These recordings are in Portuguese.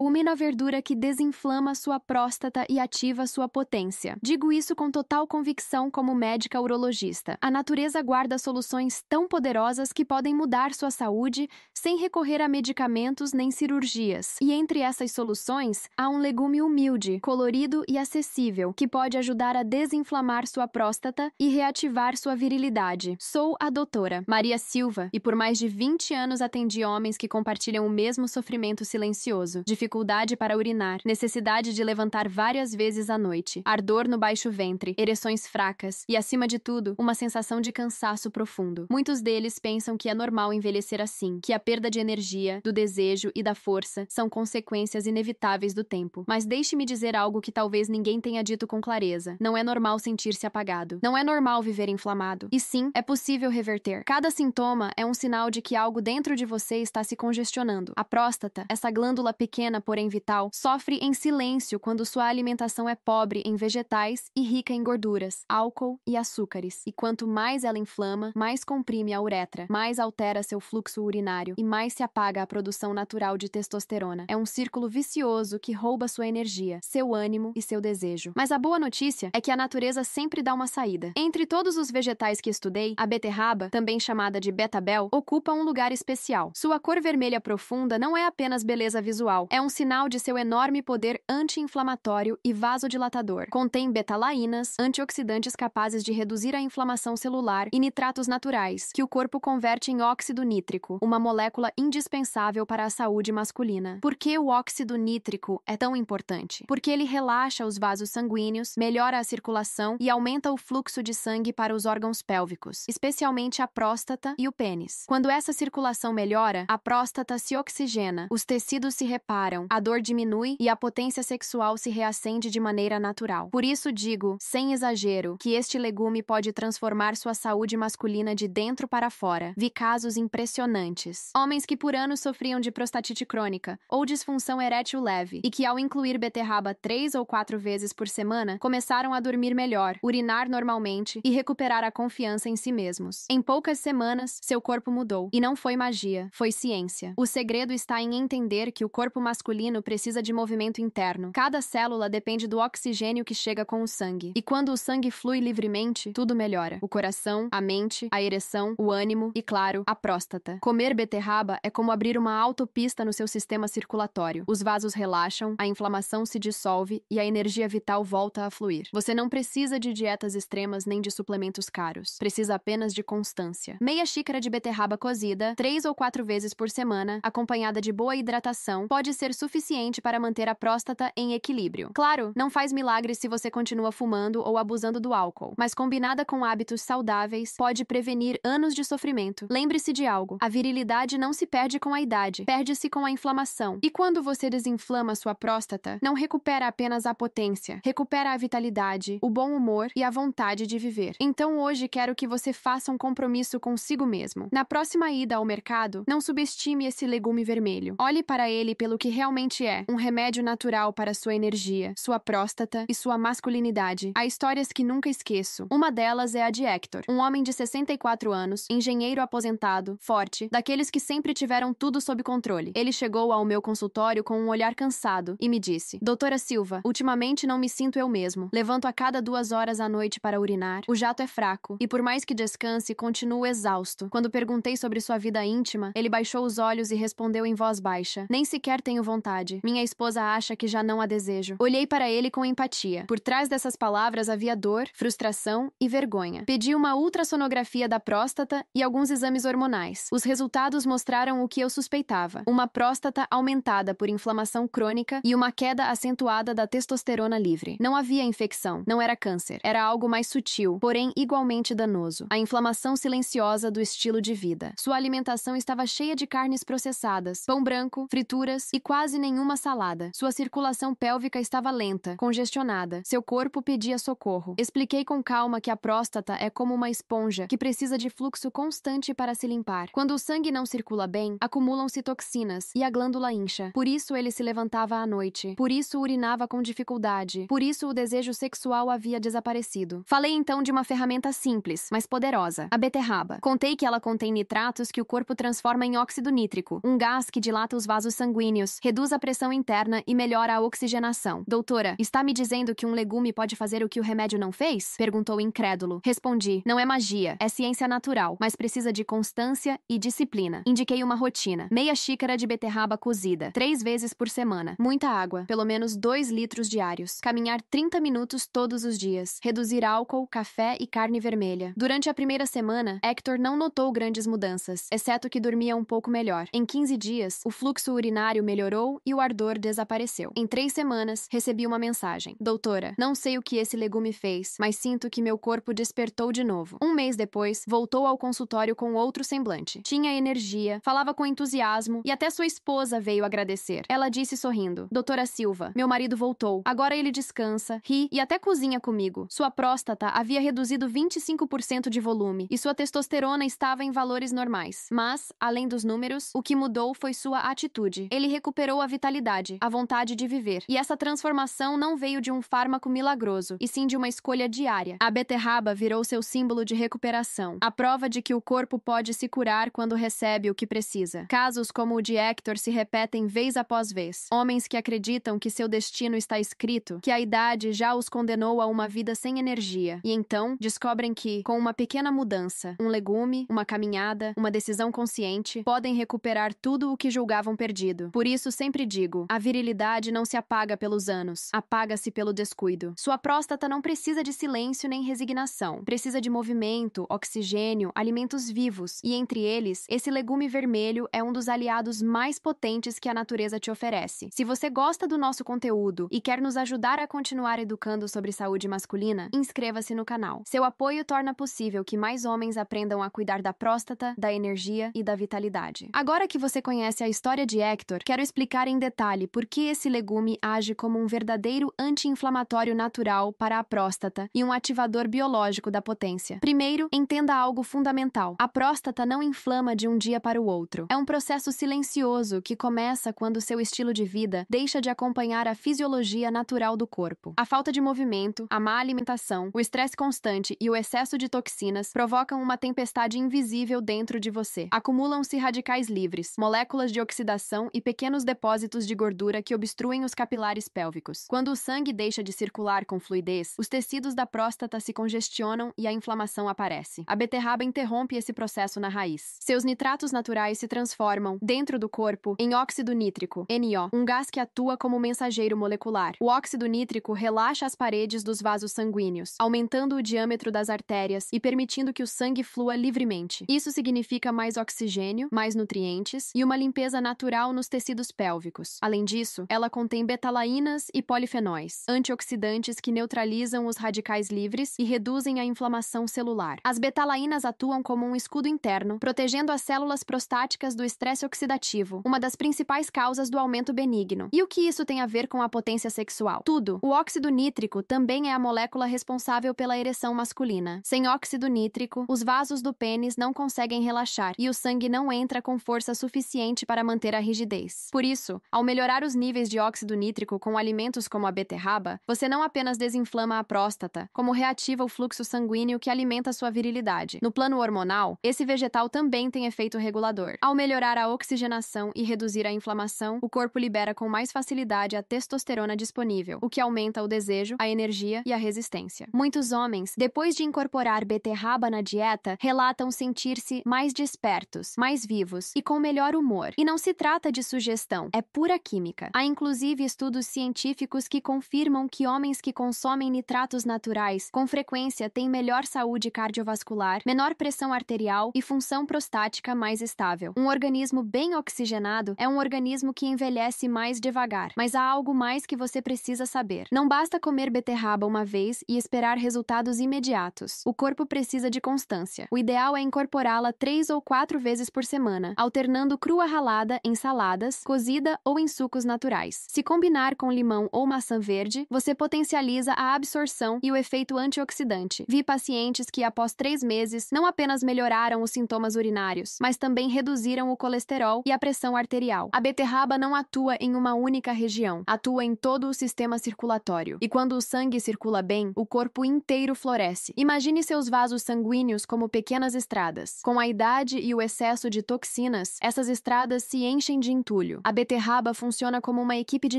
uma verdura que desinflama sua próstata e ativa sua potência. Digo isso com total convicção como médica urologista. A natureza guarda soluções tão poderosas que podem mudar sua saúde sem recorrer a medicamentos nem cirurgias. E entre essas soluções, há um legume humilde, colorido e acessível, que pode ajudar a desinflamar sua próstata e reativar sua virilidade. Sou a doutora Maria Silva e por mais de 20 anos atendi homens que compartilham o mesmo sofrimento silencioso, dificuldade para urinar, necessidade de levantar várias vezes à noite, ardor no baixo ventre, ereções fracas e, acima de tudo, uma sensação de cansaço profundo. Muitos deles pensam que é normal envelhecer assim, que a perda de energia, do desejo e da força são consequências inevitáveis do tempo. Mas deixe-me dizer algo que talvez ninguém tenha dito com clareza. Não é normal sentir-se apagado. Não é normal viver inflamado. E sim, é possível reverter. Cada sintoma é um sinal de que algo dentro de você está se congestionando. A próstata, essa glândula pequena, porém vital, sofre em silêncio quando sua alimentação é pobre em vegetais e rica em gorduras, álcool e açúcares. E quanto mais ela inflama, mais comprime a uretra, mais altera seu fluxo urinário e mais se apaga a produção natural de testosterona. É um círculo vicioso que rouba sua energia, seu ânimo e seu desejo. Mas a boa notícia é que a natureza sempre dá uma saída. Entre todos os vegetais que estudei, a beterraba, também chamada de betabel, ocupa um lugar especial. Sua cor vermelha profunda não é apenas beleza visual, é um sinal de seu enorme poder anti-inflamatório e vasodilatador. Contém betalainas, antioxidantes capazes de reduzir a inflamação celular, e nitratos naturais, que o corpo converte em óxido nítrico, uma molécula indispensável para a saúde masculina. Por que o óxido nítrico é tão importante? Porque ele relaxa os vasos sanguíneos, melhora a circulação e aumenta o fluxo de sangue para os órgãos pélvicos, especialmente a próstata e o pênis. Quando essa circulação melhora, a próstata se oxigena, os tecidos se reparam, a dor diminui e a potência sexual se reacende de maneira natural. Por isso digo, sem exagero, que este legume pode transformar sua saúde masculina de dentro para fora. Vi casos impressionantes. Homens que por anos sofriam de prostatite crônica ou disfunção erétil leve e que, ao incluir beterraba 3 ou 4 vezes por semana, começaram a dormir melhor, urinar normalmente e recuperar a confiança em si mesmos. Em poucas semanas, seu corpo mudou. E não foi magia, foi ciência. O segredo está em entender que o corpo masculino precisa de movimento interno. Cada célula depende do oxigênio que chega com o sangue. E quando o sangue flui livremente, tudo melhora. O coração, a mente, a ereção, o ânimo e, claro, a próstata. Comer beterraba é como abrir uma autopista no seu sistema circulatório. Os vasos relaxam, a inflamação se dissolve e a energia vital volta a fluir. Você não precisa de dietas extremas nem de suplementos caros. Precisa apenas de constância. Meia xícara de beterraba cozida, 3 ou 4 vezes por semana, acompanhada de boa hidratação, pode ser suficiente para manter a próstata em equilíbrio. Claro, não faz milagres se você continua fumando ou abusando do álcool, mas combinada com hábitos saudáveis, pode prevenir anos de sofrimento. Lembre-se de algo: a virilidade não se perde com a idade, perde-se com a inflamação. E quando você desinflama sua próstata, não recupera apenas a potência, recupera a vitalidade, o bom humor e a vontade de viver. Então hoje quero que você faça um compromisso consigo mesmo. Na próxima ida ao mercado, não subestime esse legume vermelho. Olhe para ele pelo que realmente é: um remédio natural para sua energia, sua próstata e sua masculinidade. Há histórias que nunca esqueço. Uma delas é a de Hector, um homem de 64 anos, engenheiro aposentado, forte, daqueles que sempre tiveram tudo sob controle. Ele chegou ao meu consultório com um olhar cansado e me disse: Doutora Silva, ultimamente não me sinto eu mesmo. Levanto a cada 2 horas à noite para urinar, o jato é fraco e, por mais que descanse, continuo exausto. Quando perguntei sobre sua vida íntima, ele baixou os olhos e respondeu em voz baixa: Nem sequer tenho vontade. Minha esposa acha que já não a desejo. Olhei para ele com empatia. Por trás dessas palavras havia dor, frustração e vergonha. Pedi uma ultrassonografia da próstata e alguns exames hormonais. Os resultados mostraram o que eu suspeitava: uma próstata aumentada por inflamação crônica e uma queda acentuada da testosterona livre. Não havia infecção, não era câncer. Era algo mais sutil, porém igualmente danoso: a inflamação silenciosa do estilo de vida. Sua alimentação estava cheia de carnes processadas, pão branco, frituras e quase nenhuma salada. Sua circulação pélvica estava lenta, congestionada. Seu corpo pedia socorro. Expliquei com calma que a próstata é como uma esponja que precisa de fluxo constante para se limpar. Quando o sangue não circula bem, acumulam-se toxinas e a glândula incha. Por isso ele se levantava à noite. Por isso urinava com dificuldade. Por isso o desejo sexual havia desaparecido. Falei então de uma ferramenta simples, mas poderosa: a beterraba. Contei que ela contém nitratos que o corpo transforma em óxido nítrico, um gás que dilata os vasos sanguíneos, reduz a pressão interna e melhora a oxigenação. Doutora, está me dizendo que um legume pode fazer o que o remédio não fez? Perguntou incrédulo. Respondi, não é magia, é ciência natural, mas precisa de constância e disciplina. Indiquei uma rotina. Meia xícara de beterraba cozida, 3 vezes por semana. Muita água, pelo menos 2 litros diários. Caminhar 30 minutos todos os dias. Reduzir álcool, café e carne vermelha. Durante a primeira semana, Hector não notou grandes mudanças, exceto que dormia um pouco melhor. Em 15 dias, o fluxo urinário melhorou e o ardor desapareceu. Em 3 semanas, recebi uma mensagem. Doutora, não sei o que esse legume fez, mas sinto que meu corpo despertou de novo. Um mês depois, voltou ao consultório com outro semblante. Tinha energia, falava com entusiasmo e até sua esposa veio agradecer. Ela disse sorrindo, Doutora Silva, meu marido voltou. Agora ele descansa, ri e até cozinha comigo. Sua próstata havia reduzido 25% de volume e sua testosterona estava em valores normais. Mas, além dos números, o que mudou foi sua atitude. Ele recuperou a vitalidade, a vontade de viver. E essa transformação não veio de um fármaco milagroso, e sim de uma escolha diária. A beterraba virou seu símbolo de recuperação, a prova de que o corpo pode se curar quando recebe o que precisa. Casos como o de Hector se repetem vez após vez. Homens que acreditam que seu destino está escrito, que a idade já os condenou a uma vida sem energia, e então descobrem que, com uma pequena mudança, um legume, uma caminhada, uma decisão consciente, podem recuperar tudo o que julgavam perdido. Por isso sempre digo, a virilidade não se apaga pelos anos, apaga-se pelo descuido. Sua próstata não precisa de silêncio nem resignação, precisa de movimento, oxigênio, alimentos vivos, e entre eles, esse legume vermelho é um dos aliados mais potentes que a natureza te oferece. Se você gosta do nosso conteúdo e quer nos ajudar a continuar educando sobre saúde masculina, inscreva-se no canal. Seu apoio torna possível que mais homens aprendam a cuidar da próstata, da energia e da vitalidade. Agora que você conhece a história de Hector, quero explicar em detalhe por que esse legume age como um verdadeiro anti-inflamatório natural para a próstata e um ativador biológico da potência. Primeiro, entenda algo fundamental. A próstata não inflama de um dia para o outro. É um processo silencioso que começa quando seu estilo de vida deixa de acompanhar a fisiologia natural do corpo. A falta de movimento, a má alimentação, o estresse constante e o excesso de toxinas provocam uma tempestade invisível dentro de você. Acumulam-se radicais livres, moléculas de oxidação e pequenos depósitos de gordura que obstruem os capilares pélvicos. Quando o sangue deixa de circular com fluidez, os tecidos da próstata se congestionam e a inflamação aparece. A beterraba interrompe esse processo na raiz. Seus nitratos naturais se transformam, dentro do corpo, em óxido nítrico, NO, um gás que atua como mensageiro molecular. O óxido nítrico relaxa as paredes dos vasos sanguíneos, aumentando o diâmetro das artérias e permitindo que o sangue flua livremente. Isso significa mais oxigênio, mais nutrientes e uma limpeza natural nos tecidos pélvicos. Além disso, ela contém betalaínas e polifenóis, antioxidantes que neutralizam os radicais livres e reduzem a inflamação celular. As betalaínas atuam como um escudo interno, protegendo as células prostáticas do estresse oxidativo, uma das principais causas do aumento benigno. E o que isso tem a ver com a potência sexual? Tudo. O óxido nítrico também é a molécula responsável pela ereção masculina. Sem óxido nítrico, os vasos do pênis não conseguem relaxar e o sangue não entra com força suficiente para manter a rigidez. Por isso, ao melhorar os níveis de óxido nítrico com alimentos como a beterraba, você não apenas desinflama a próstata, como reativa o fluxo sanguíneo que alimenta sua virilidade. No plano hormonal, esse vegetal também tem efeito regulador. Ao melhorar a oxigenação e reduzir a inflamação, o corpo libera com mais facilidade a testosterona disponível, o que aumenta o desejo, a energia e a resistência. Muitos homens, depois de incorporar beterraba na dieta, relatam sentir-se mais despertos, mais vivos e com melhor humor. E não se trata de sugestão, é pura química. Há inclusive estudos científicos que confirmam que homens que consomem nitratos naturais com frequência têm melhor saúde cardiovascular, menor pressão arterial e função prostática mais estável. Um organismo bem oxigenado é um organismo que envelhece mais devagar, mas há algo mais que você precisa saber. Não basta comer beterraba uma vez e esperar resultados imediatos. O corpo precisa de constância. O ideal é incorporá-la 3 ou 4 vezes por semana, alternando crua ralada em saladas, cozida ou em sucos naturais. Se combinar com limão ou maçã verde, você potencializa a absorção e o efeito antioxidante. Vi pacientes que, após 3 meses, não apenas melhoraram os sintomas urinários, mas também reduziram o colesterol e a pressão arterial. A beterraba não atua em uma única região, atua em todo o sistema circulatório. E quando o sangue circula bem, o corpo inteiro floresce. Imagine seus vasos sanguíneos como pequenas estradas. Com a idade e o excesso de toxinas, essas estradas se enchem de entulho. A beterraba funciona como uma equipe de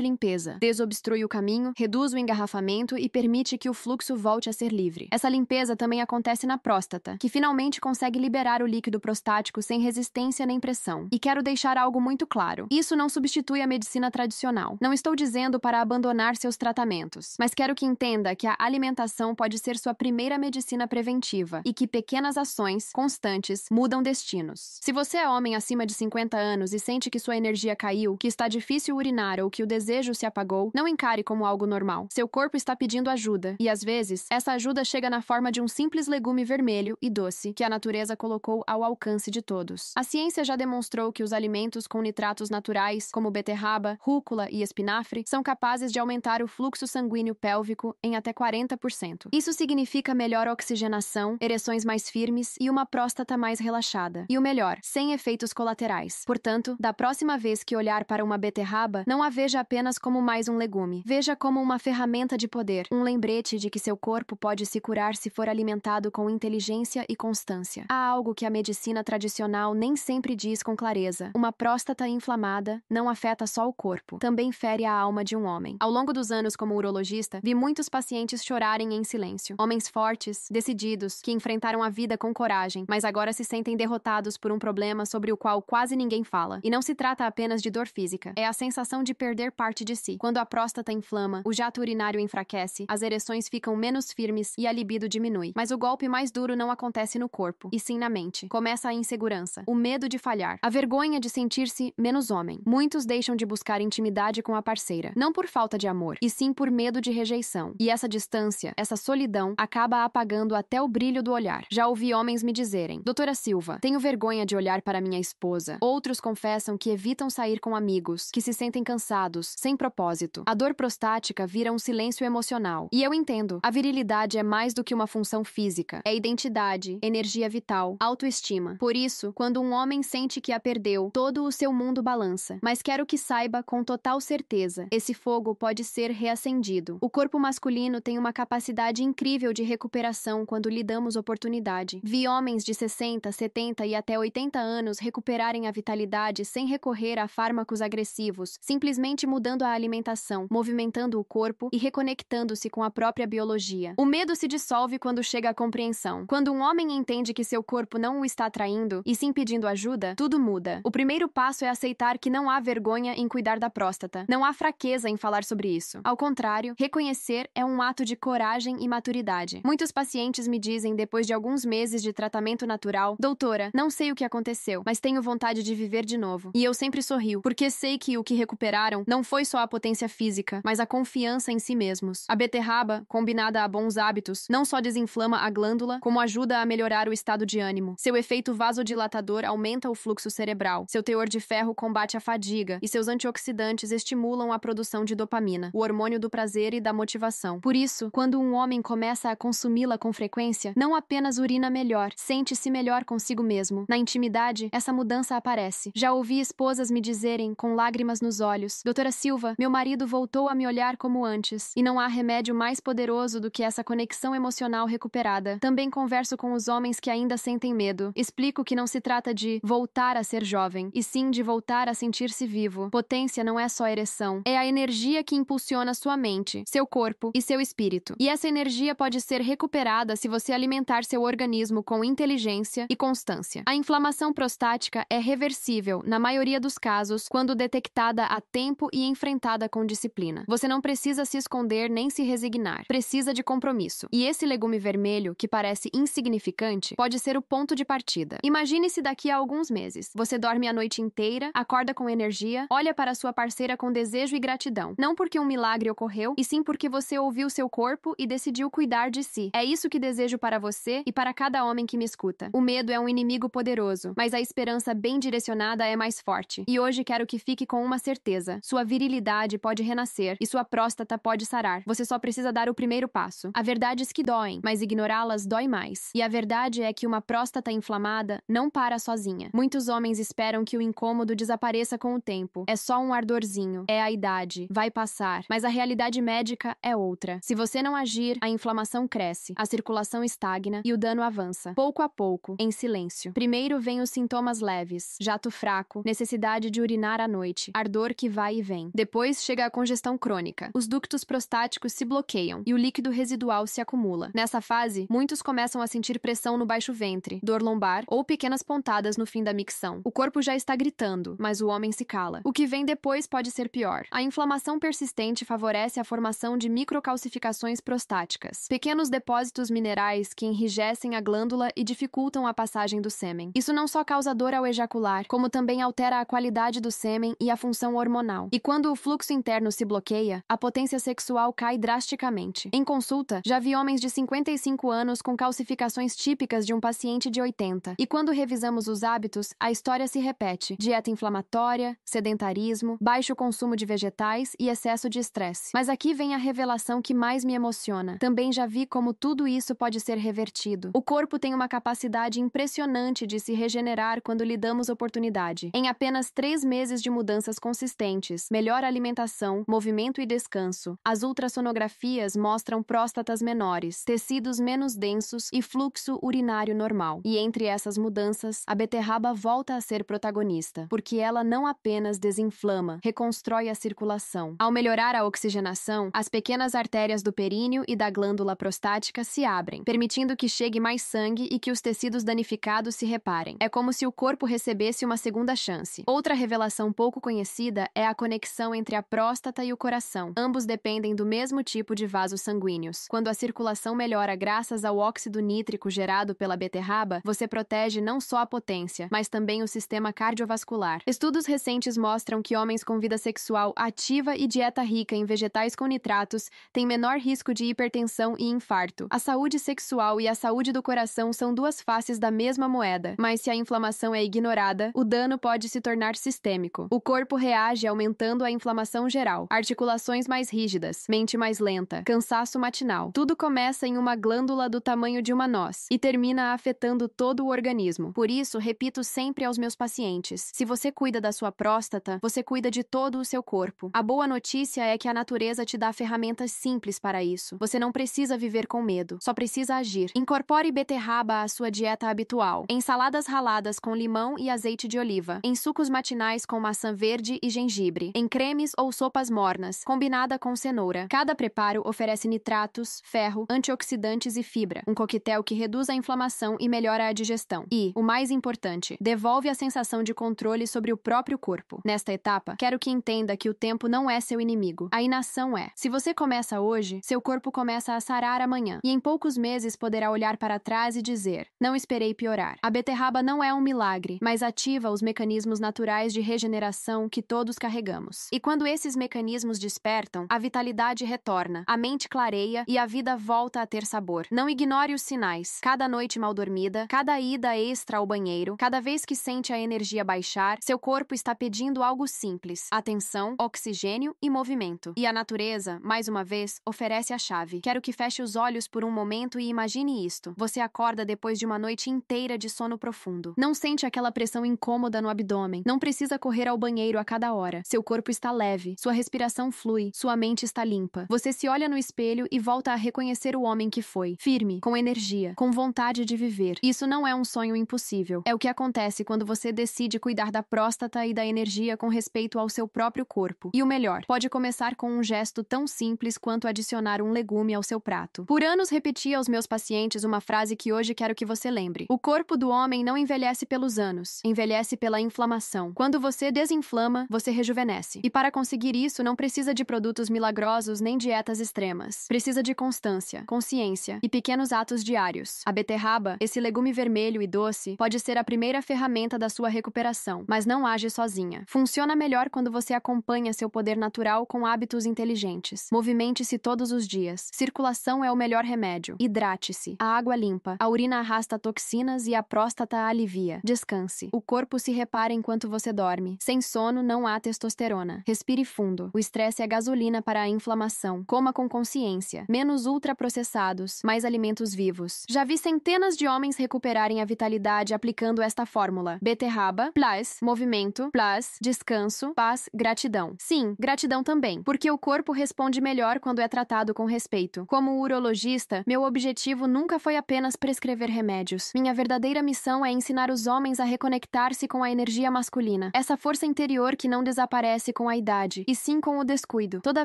limpeza. Desobstrui o caminho, reduz o engarrafamento e permite que o fluxo volte a ser livre. Essa limpeza também acontece na próstata, que finalmente consegue liberar o líquido prostático sem resistência nem pressão. E quero deixar algo muito claro. Isso não substitui a medicina tradicional. Não estou dizendo para abandonar seus tratamentos, mas quero que entenda que a alimentação pode ser sua primeira medicina preventiva e que pequenas ações constantes mudam destinos. Se você é homem acima de 50 anos e sente que sua energia caiu, que está difícil urinar ou que o desejo se apagou, não encare como algo normal. Seu corpo está pedindo ajuda e, às vezes, essa ajuda chega na forma de um simples legume vermelho e doce que a natureza colocou ao alcance de todos. A ciência já demonstrou que os alimentos com nitratos naturais, como beterraba, rúcula e espinafre, são capazes de aumentar o fluxo sanguíneo pélvico em até 40%. Isso significa melhor oxigenação, ereções mais firmes e uma próstata mais relaxada. E o melhor, sem efeitos colaterais. Portanto, da próxima vez que olhar para uma beterraba, não a veja apenas como mais um legume. Veja como uma ferramenta de poder, um lembrete de que seu corpo pode se curar se for alimentado com inteligência e constância. Há algo que a medicina tradicional nem sempre diz com clareza. Uma próstata inflamada não afeta só o corpo, também fere a alma de um homem. Ao longo dos anos como urologista, vi muitos pacientes chorarem em silêncio. Homens fortes, decididos, que enfrentaram a vida com coragem, mas agora se sentem derrotados por um problema sobre o qual quase ninguém fala. E não se trata apenas de dor física. É a sensação de perder parte de si. Quando a próstata inflama, o jato urinário enfraquece, as ereções ficam menos firmes e a libido diminui. Mas o golpe mais duro não acontece no corpo, e sim na mente. Começa a insegurança, o medo de falhar, a vergonha de sentir-se menos homem. Muitos deixam de buscar intimidade com a parceira, não por falta de amor, e sim por medo de rejeição. E essa distância, essa solidão, acaba apagando até o brilho do olhar. Já ouvi homens me dizerem: Doutora Silva, tenho vergonha de olhar para minha esposa. Outros confessam que evitam sair com amigos, que se sentem cansados, sem propósito. A dor prostática vira um silêncio emocional. E eu entendo, a virilidade é mais do que uma função física. É identidade, energia vital, autoestima. Por isso, quando um homem sente que a perdeu, todo o seu mundo balança. Mas quero que saiba com total certeza, esse fogo pode ser reacendido. O corpo masculino tem uma capacidade incrível de recuperação quando lhe damos oportunidade. Vi homens de 60, 70 e até 80 anos recuperarem a vitalidade sem recorrer a fármacos agressivos, simplesmente mudando a alimentação, movimentando o corpo e reconectando-se com a própria biologia. O medo se dissolve quando chega a compreensão. Quando um homem entende que seu corpo não o está atraindo e sim pedindo ajuda, tudo muda. O primeiro passo é aceitar que não há vergonha em cuidar da próstata. Não há fraqueza em falar sobre isso. Ao contrário, reconhecer é um ato de coragem e maturidade. Muitos pacientes me dizem, depois de alguns meses de tratamento natural: Doutora, não sei o que aconteceu, mas tenho vontade de viver de novo. E eu sempre sorrio, porque sei que o que recuperaram não foi só a potência física, mas a confiança em si mesmos. A beterraba, combinada a bons hábitos, não só desinflama a glândula, como ajuda a melhorar o estado de ânimo. Seu efeito vasodilatador aumenta o fluxo cerebral, seu teor de ferro combate a fadiga e seus antioxidantes estimulam a produção de dopamina, o hormônio do prazer e da motivação. Por isso, quando um homem começa a consumi-la com frequência, não apenas urina melhor, sente-se melhor consigo mesmo. Na intimidade, essa mudança aparece. Já ouvi esposas me dizerem, com lágrimas nos olhos: Doutora Silva, meu marido voltou a me olhar como antes, e não há remédio mais poderoso do que essa conexão emocional recuperada. Também converso com os homens que ainda sentem medo. Explico que não se trata de voltar a ser jovem, e sim de voltar a sentir-se vivo. Potência não é só ereção, é a energia que impulsiona sua mente, seu corpo e seu espírito. E essa energia pode ser recuperada se você alimentar seu organismo com inteligência e constância. A inflamação prostática é reversível, na maioria dos casos, quando detectada a tempo e enfrentada com disciplina. Você não precisa se esconder nem se resignar. Precisa de compromisso. E esse legume vermelho, que parece insignificante, pode ser o ponto de partida. Imagine-se daqui a alguns meses. Você dorme a noite inteira, acorda com energia, olha para sua parceira com desejo e gratidão. Não porque um milagre ocorreu, e sim porque você ouviu seu corpo e decidiu cuidar de si. É isso que desejo para você e para cada homem que me escuta. O medo é um inimigo poderoso, mas a esperança bem direcionada é mais forte. E hoje quero que fique com uma certeza: sua virilidade pode renascer e sua próstata pode sarar. Você só precisa dar o primeiro passo. Há verdades que doem, mas ignorá-las dói mais. E a verdade é que uma próstata inflamada não para sozinha. Muitos homens esperam que o incômodo desapareça com o tempo. É só um ardorzinho. É a idade. Vai passar. Mas a realidade médica é outra. Se você não agir, a inflamação cresce, a circulação estagna e o dano avança. Pouco a pouco, em silêncio. Primeiro vem os sintomas leves: jato fraco, necessidade de urinar queimar à noite, ardor que vai e vem. Depois chega a congestão crônica. Os ductos prostáticos se bloqueiam e o líquido residual se acumula. Nessa fase, muitos começam a sentir pressão no baixo ventre, dor lombar ou pequenas pontadas no fim da micção. O corpo já está gritando, mas o homem se cala. O que vem depois pode ser pior. A inflamação persistente favorece a formação de microcalcificações prostáticas, pequenos depósitos minerais que enrijecem a glândula e dificultam a passagem do sêmen. Isso não só causa dor ao ejacular, como também altera a qualidade do sêmen e a função hormonal. E quando o fluxo interno se bloqueia, a potência sexual cai drasticamente. Em consulta, já vi homens de 55 anos com calcificações típicas de um paciente de 80. E quando revisamos os hábitos, a história se repete. Dieta inflamatória, sedentarismo, baixo consumo de vegetais e excesso de estresse. Mas aqui vem a revelação que mais me emociona. Também já vi como tudo isso pode ser revertido. O corpo tem uma capacidade impressionante de se regenerar quando lhe damos oportunidade. Em apenas 3 meses de mudanças consistentes, melhor alimentação, movimento e descanso, as ultrassonografias mostram próstatas menores, tecidos menos densos e fluxo urinário normal. E entre essas mudanças, a beterraba volta a ser protagonista, porque ela não apenas desinflama, reconstrói a circulação. Ao melhorar a oxigenação, as pequenas artérias do períneo e da glândula prostática se abrem, permitindo que chegue mais sangue e que os tecidos danificados se reparem. É como se o corpo recebesse uma segunda chance. Outra revelação pouco conhecida é a conexão entre a próstata e o coração. Ambos dependem do mesmo tipo de vasos sanguíneos. Quando a circulação melhora graças ao óxido nítrico gerado pela beterraba, você protege não só a potência, mas também o sistema cardiovascular. Estudos recentes mostram que homens com vida sexual ativa e dieta rica em vegetais com nitratos têm menor risco de hipertensão e infarto. A saúde sexual e a saúde do coração são duas faces da mesma moeda, mas se a inflamação é ignorada, o dano pode se tornar sistêmico. O corpo reage aumentando a inflamação geral, articulações mais rígidas, mente mais lenta, cansaço matinal. Tudo começa em uma glândula do tamanho de uma noz e termina afetando todo o organismo. Por isso, repito sempre aos meus pacientes: se você cuida da sua próstata, você cuida de todo o seu corpo. A boa notícia é que a natureza te dá ferramentas simples para isso. Você não precisa viver com medo, só precisa agir. Incorpore beterraba à sua dieta habitual, em saladas raladas com limão e azeite de oliva, em sucos matinais com maçã verde e gengibre, em cremes ou sopas mornas, combinada com cenoura. Cada preparo oferece nitratos, ferro, antioxidantes e fibra, um coquetel que reduz a inflamação e melhora a digestão. E, o mais importante, devolve a sensação de controle sobre o próprio corpo. Nesta etapa, quero que entenda que o tempo não é seu inimigo. A inação é. Se você começa hoje, seu corpo começa a sarar amanhã. E em poucos meses poderá olhar para trás e dizer: não esperei piorar. A beterraba não é um milagre, mas ativa os mecanismos naturais de regeneração que todos carregamos. E quando esses mecanismos despertam, a vitalidade retorna, a mente clareia e a vida volta a ter sabor. Não ignore os sinais. Cada noite mal dormida, cada ida extra ao banheiro, cada vez que sente a energia baixar, seu corpo está pedindo algo simples: atenção, oxigênio e movimento. E a natureza, mais uma vez, oferece a chave. Quero que feche os olhos por um momento e imagine isto. Você acorda depois de uma noite inteira de sono profundo. Não sente aquela pressão incômoda no abdômen. Não precisa correr ao banheiro a cada hora. Seu corpo está leve, sua respiração flui, sua mente está limpa. Você se olha no espelho e volta a reconhecer o homem que foi. Firme, com energia, com vontade de viver. Isso não é um sonho impossível. É o que acontece quando você decide cuidar da próstata e da energia com respeito ao seu próprio corpo. E o melhor, pode começar com um gesto tão simples quanto adicionar um legume ao seu prato. Por anos repeti aos meus pacientes uma frase que hoje quero que você lembre: o corpo do homem não envelhece pelos anos, envelhece pela inflamação. Quando você desinflama, você rejuvenesce. E para conseguir isso, não precisa de produtos milagrosos nem dietas extremas. Precisa de constância, consciência e pequenos atos diários. A beterraba, esse legume vermelho e doce, pode ser a primeira ferramenta da sua recuperação, mas não age sozinha. Funciona melhor quando você acompanha seu poder natural com hábitos inteligentes. Movimente-se todos os dias. Circulação é o melhor remédio. Hidrate-se. A água limpa. A urina arrasta toxinas e a próstata alivia. Descanse. O corpo se repara enquanto você dorme. Sem sono não há testosterona. Respire fundo. O estresse é gasolina para a inflamação. Coma com consciência. Menos ultraprocessados, mais alimentos vivos. Já vi centenas de homens recuperarem a vitalidade aplicando esta fórmula: beterraba, plus, movimento, plus, descanso, paz, gratidão. Sim, gratidão também, porque o corpo responde melhor quando é tratado com respeito. Como urologista, meu objetivo nunca foi apenas prescrever remédios. Minha verdadeira missão é ensinar os homens a reconectar-se com a energia masculina. Essa essa força interior que não desaparece com a idade, e sim com o descuido. Toda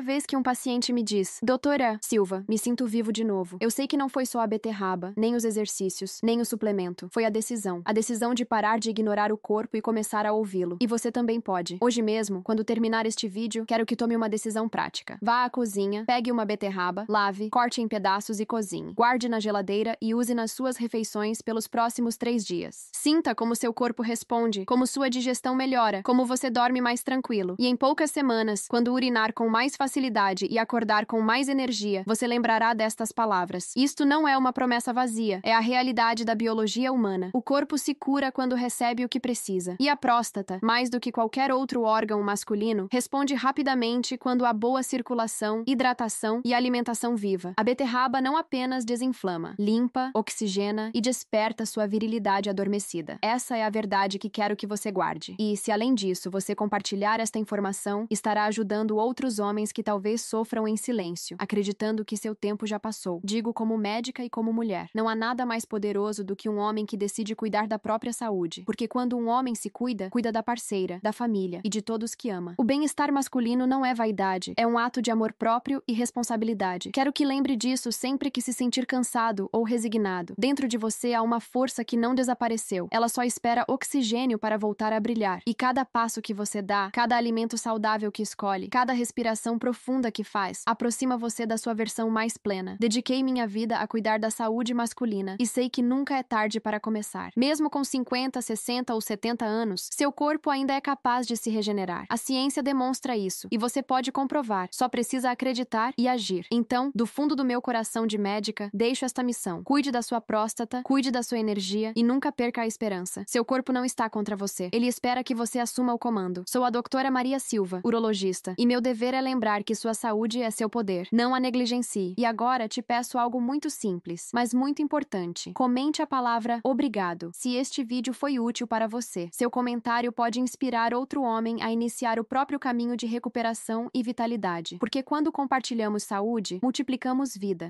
vez que um paciente me diz: Doutora Silva, me sinto vivo de novo. Eu sei que não foi só a beterraba, nem os exercícios, nem o suplemento. Foi a decisão. A decisão de parar de ignorar o corpo e começar a ouvi-lo. E você também pode. Hoje mesmo, quando terminar este vídeo, quero que tome uma decisão prática. Vá à cozinha, pegue uma beterraba, lave, corte em pedaços e cozinhe. Guarde na geladeira e use nas suas refeições pelos próximos 3 dias. Sinta como seu corpo responde, como sua digestão melhora, como você dorme mais tranquilo. E em poucas semanas, quando urinar com mais facilidade e acordar com mais energia, você lembrará destas palavras. Isto não é uma promessa vazia, é a realidade da biologia humana. O corpo se cura quando recebe o que precisa. E a próstata, mais do que qualquer outro órgão masculino, responde rapidamente quando há boa circulação, hidratação e alimentação viva. A beterraba não apenas desinflama, limpa, oxigena e desperta sua virilidade adormecida. Essa é a verdade que quero que você guarde. E, se além disso você compartilhar esta informação, estará ajudando outros homens que talvez sofram em silêncio, acreditando que seu tempo já passou. Digo como médica e como mulher. Não há nada mais poderoso do que um homem que decide cuidar da própria saúde. Porque quando um homem se cuida, cuida da parceira, da família e de todos que ama. O bem-estar masculino não é vaidade, é um ato de amor próprio e responsabilidade. Quero que lembre disso sempre que se sentir cansado ou resignado. Dentro de você há uma força que não desapareceu. Ela só espera oxigênio para voltar a brilhar. E cada passo que você dá, cada alimento saudável que escolhe, cada respiração profunda que faz, aproxima você da sua versão mais plena. Dediquei minha vida a cuidar da saúde masculina e sei que nunca é tarde para começar. Mesmo com 50, 60 ou 70 anos, seu corpo ainda é capaz de se regenerar. A ciência demonstra isso e você pode comprovar. Só precisa acreditar e agir. Então, do fundo do meu coração de médica, deixo esta missão. Cuide da sua próstata, cuide da sua energia e nunca perca a esperança. Seu corpo não está contra você. Ele espera que você assuma o comando. Sou a doutora Maria Silva, urologista, e meu dever é lembrar que sua saúde é seu poder. Não a negligencie. E agora te peço algo muito simples, mas muito importante. Comente a palavra obrigado, se este vídeo foi útil para você. Seu comentário pode inspirar outro homem a iniciar o próprio caminho de recuperação e vitalidade. Porque quando compartilhamos saúde, multiplicamos vida.